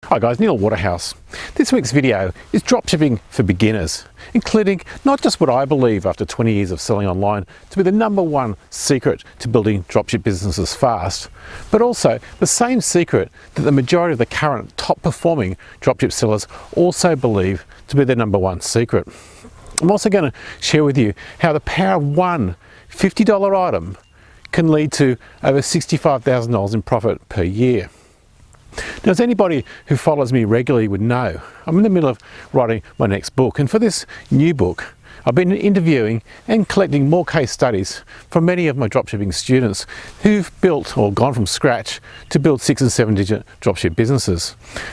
Hi guys, Neil Waterhouse. This week's video is dropshipping for beginners, including not just what I believe after 20 years of selling online to be the #1 secret to building dropship businesses fast, but also the same secret that the majority of the current top performing dropship sellers also believe to be their #1 secret. I'm also going to share with you how the power of one $50 item can lead to over $65,000 in profit per year. Now, as anybody who follows me regularly would know, I'm in the middle of writing my next book, and for this new book I've been interviewing and collecting more case studies from many of my dropshipping students who've built or gone from scratch to build 6 and 7 digit dropship businesses.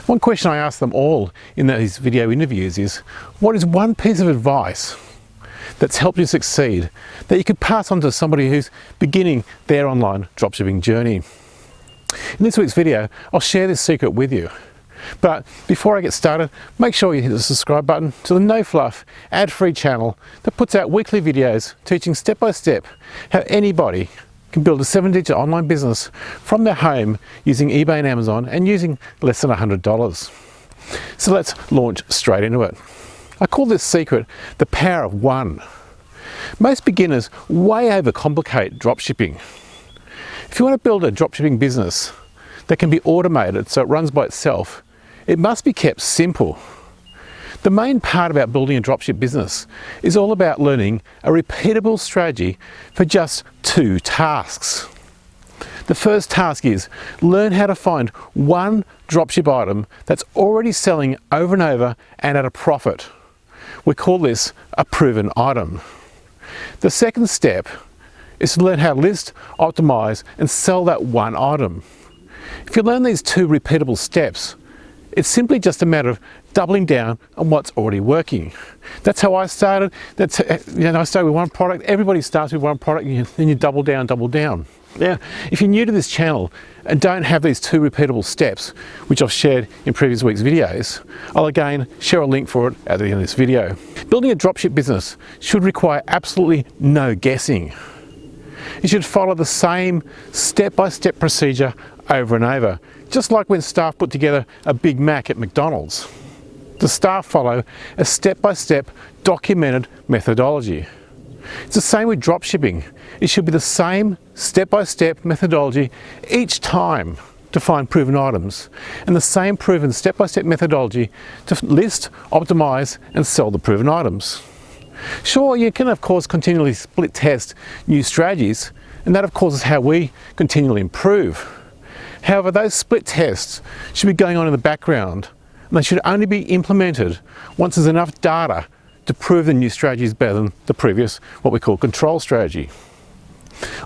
One question I ask them all in these video interviews is, what is one piece of advice that's helped you succeed that you could pass on to somebody who's beginning their online dropshipping journey? In this week's video, I'll share this secret with you. But before I get started, make sure you hit the subscribe button to the no fluff, ad-free channel that puts out weekly videos teaching step by step how anybody can build a 7-digit online business from their home using eBay and Amazon and using less than $100. So let's launch straight into it. I call this secret the power of one. Most beginners way overcomplicate dropshipping. If you want to build a dropshipping business that can be automated so it runs by itself, it must be kept simple. The main part about building a dropship business is all about learning a repeatable strategy for just 2 tasks. The first task is learn how to find one dropship item that's already selling over and over and at a profit. We call this a proven item. The second step is to learn how to list, optimize, and sell that one item. If you learn these 2 repeatable steps, it's simply just a matter of doubling down on what's already working. That's how I started. I started with one product. Everybody starts with one product, and then you double down. Now, if you're new to this channel and don't have these 2 repeatable steps, which I've shared in previous week's videos, I'll again share a link for it at the end of this video. Building a dropship business should require absolutely no guessing. You should follow the same step-by-step procedure over and over, just like when staff put together a Big Mac at McDonald's. The staff follow a step-by-step documented methodology. It's the same with dropshipping. It should be the same step-by-step methodology each time to find proven items, and the same proven step-by-step methodology to list, optimize, and sell the proven items. Sure, you can of course continually split test new strategies, and that of course is how we continually improve. However, those split tests should be going on in the background, and they should only be implemented once there's enough data to prove the new strategy is better than the previous, what we call control strategy.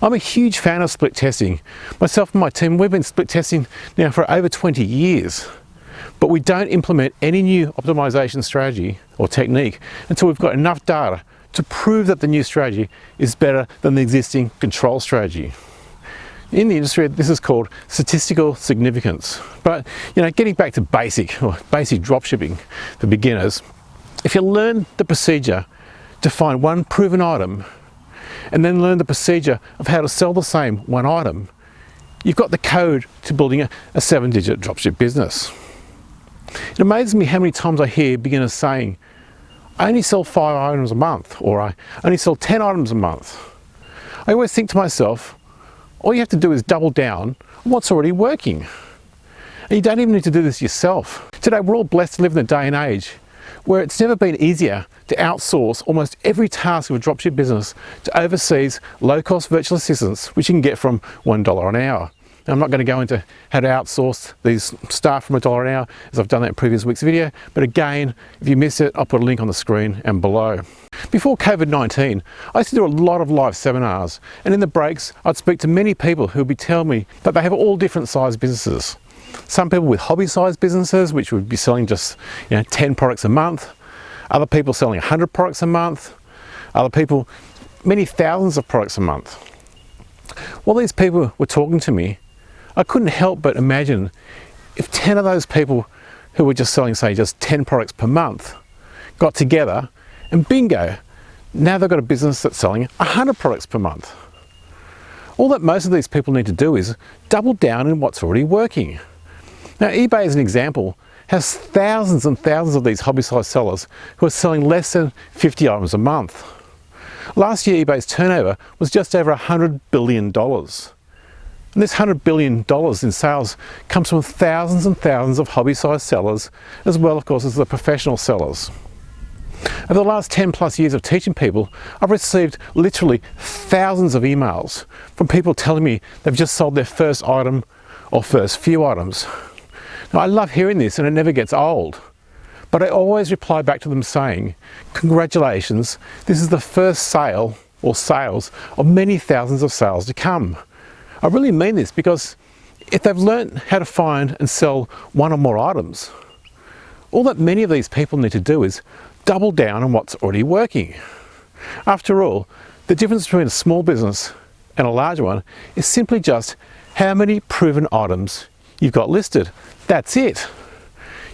I'm a huge fan of split testing. Myself and my team, we've been split testing now for over 20 years. But we don't implement any new optimization strategy or technique until we've got enough data to prove that the new strategy is better than the existing control strategy. In the industry, this is called statistical significance. But getting back to basic dropshipping for beginners, if you learn the procedure to find one proven item and then learn the procedure of how to sell the same one item, you've got the code to building a 7-digit dropship business. It amazes me how many times I hear beginners saying, I only sell 5 items a month, or I only sell 10 items a month. I always think to myself, all you have to do is double down on what's already working. And you don't even need to do this yourself. Today, we're all blessed to live in a day and age where it's never been easier to outsource almost every task of a dropship business to overseas low-cost virtual assistants, which you can get from $1 an hour. I'm not going to go into how to outsource these staff from $1 an hour, as I've done that in previous week's video, but again, if you miss it, I'll put a link on the screen and below. Before COVID-19, I used to do a lot of live seminars, and in the breaks, I'd speak to many people who would be telling me that they have all different sized businesses. Some people with hobby-sized businesses, which would be selling just 10 products a month, other people selling 100 products a month, other people many thousands of products a month. While these people were talking to me, I couldn't help but imagine if 10 of those people who were just selling, say, just 10 products per month got together and bingo, now they've got a business that's selling 100 products per month. All that most of these people need to do is double down in what's already working. Now, eBay, as an example, has thousands and thousands of these hobby-sized sellers who are selling less than 50 items a month. Last year, eBay's turnover was just over $100 billion. And this $100 billion in sales comes from thousands and thousands of hobby-sized sellers, as well, of course, as the professional sellers. Over the last 10 plus years of teaching people, I've received literally thousands of emails from people telling me they've just sold their first item or first few items. Now, I love hearing this and it never gets old, but I always reply back to them saying, congratulations, this is the first sale or sales of many thousands of sales to come. I really mean this because if they've learned how to find and sell one or more items, all that many of these people need to do is double down on what's already working. After all, the difference between a small business and a larger one is simply just how many proven items you've got listed. That's it.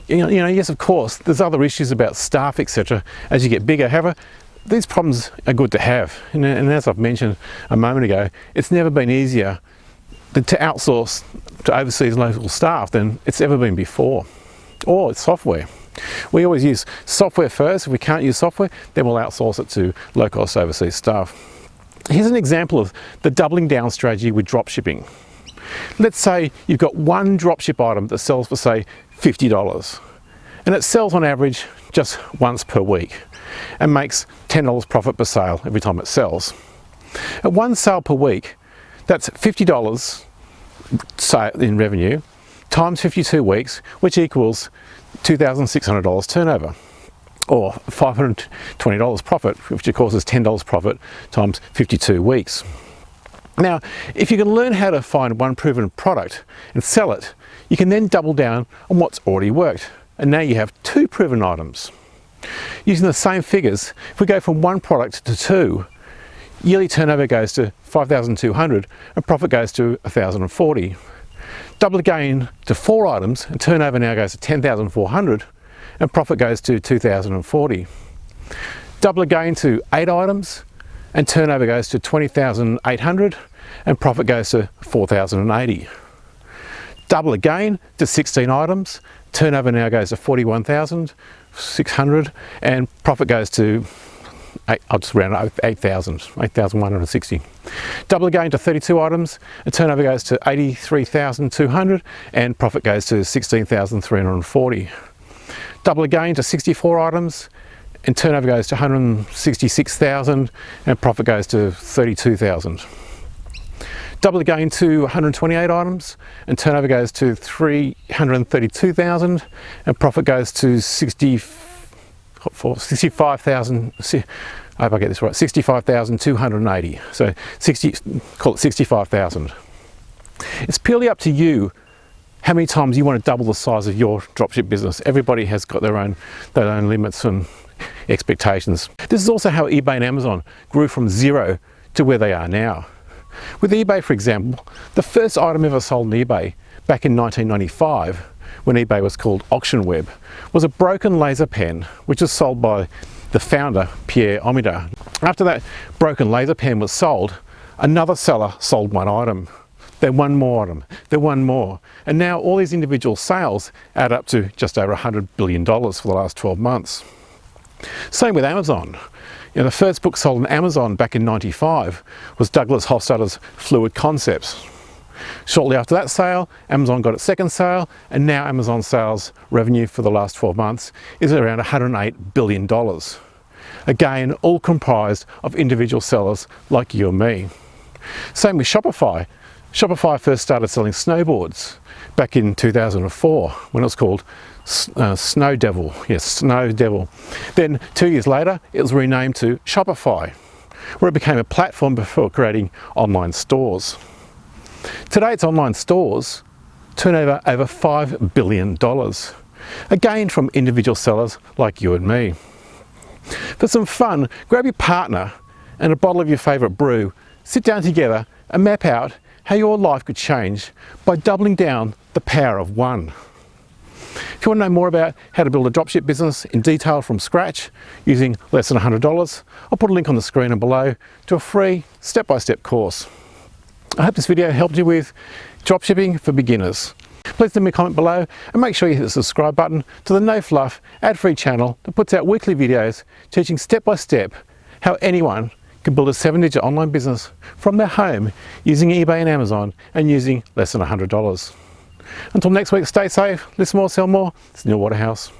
You know, yes, of course, there's other issues about staff, etc. as you get bigger. However, these problems are good to have. And as I've mentioned a moment ago, it's never been easier to outsource to overseas local staff than it's ever been before. Or it's software. We always use software first. If we can't use software, then we'll outsource it to low-cost overseas staff. Here's an example of the doubling down strategy with dropshipping. Let's say you've got one dropship item that sells for, say, $50, and it sells on average just once per week and makes $10 profit per sale every time it sells. At one sale per week, that's $50 in revenue times 52 weeks, which equals $2,600 turnover, or $520 profit, which of course is $10 profit times 52 weeks. Now, if you can learn how to find one proven product and sell it, you can then double down on what's already worked, and now you have two proven items. Using the same figures, if we go from one product to two, yearly turnover goes to $5,200 and profit goes to $1,040. Double again to four items and turnover now goes to $10,400 and profit goes to $2,040. Double again to 8 items and turnover goes to $20,800 and profit goes to $4,080. Double again to 16 items, turnover now goes to $41,600 and profit goes to, I'll just round it, 8,160. Double again to 32 items, and turnover goes to 83,200 and profit goes to 16,340. Double again to 64 items, and turnover goes to 166,000 and profit goes to 32,000. Double again to 128 items, and turnover goes to 332,000 and profit goes to 65,000. I hope I get this right. 65,280. So call it 65,000. It's purely up to you how many times you want to double the size of your dropship business. Everybody has got their own limits and expectations. This is also how eBay and Amazon grew from zero to where they are now. With eBay, for example, the first item ever sold on eBay back in 1995, when eBay was called Auction Web, was a broken laser pen which was sold by the founder, Pierre Omida. After that broken laser pen was sold, another seller sold one item, then one more item, then one more, and now all these individual sales add up to just over $100 billion for the last 12 months. Same with Amazon. The first book sold on Amazon back in '95 was Douglas Hofstadter's Fluid Concepts. Shortly after that sale, Amazon got its second sale, and now Amazon's sales revenue for the last 12 months is around $108 billion. Again, all comprised of individual sellers like you and me. Same with Shopify. Shopify first started selling snowboards back in 2004 when it was called Snow Devil. Yes, Snow Devil. Then 2 years later, it was renamed to Shopify, where it became a platform for creating online stores. Today, its online stores turn over $5 billion, again from individual sellers like you and me. For some fun, grab your partner and a bottle of your favourite brew, sit down together and map out how your life could change by doubling down the power of one. If you want to know more about how to build a dropship business in detail from scratch using less than $100, I'll put a link on the screen and below to a free step-by-step course. I hope this video helped you with dropshipping for beginners. Please leave me a comment below and make sure you hit the subscribe button to the no fluff, ad-free channel that puts out weekly videos teaching step by step how anyone can build a 7-digit online business from their home using eBay and Amazon and using less than $100. Until next week, stay safe, listen more, sell more. It's Neil Waterhouse.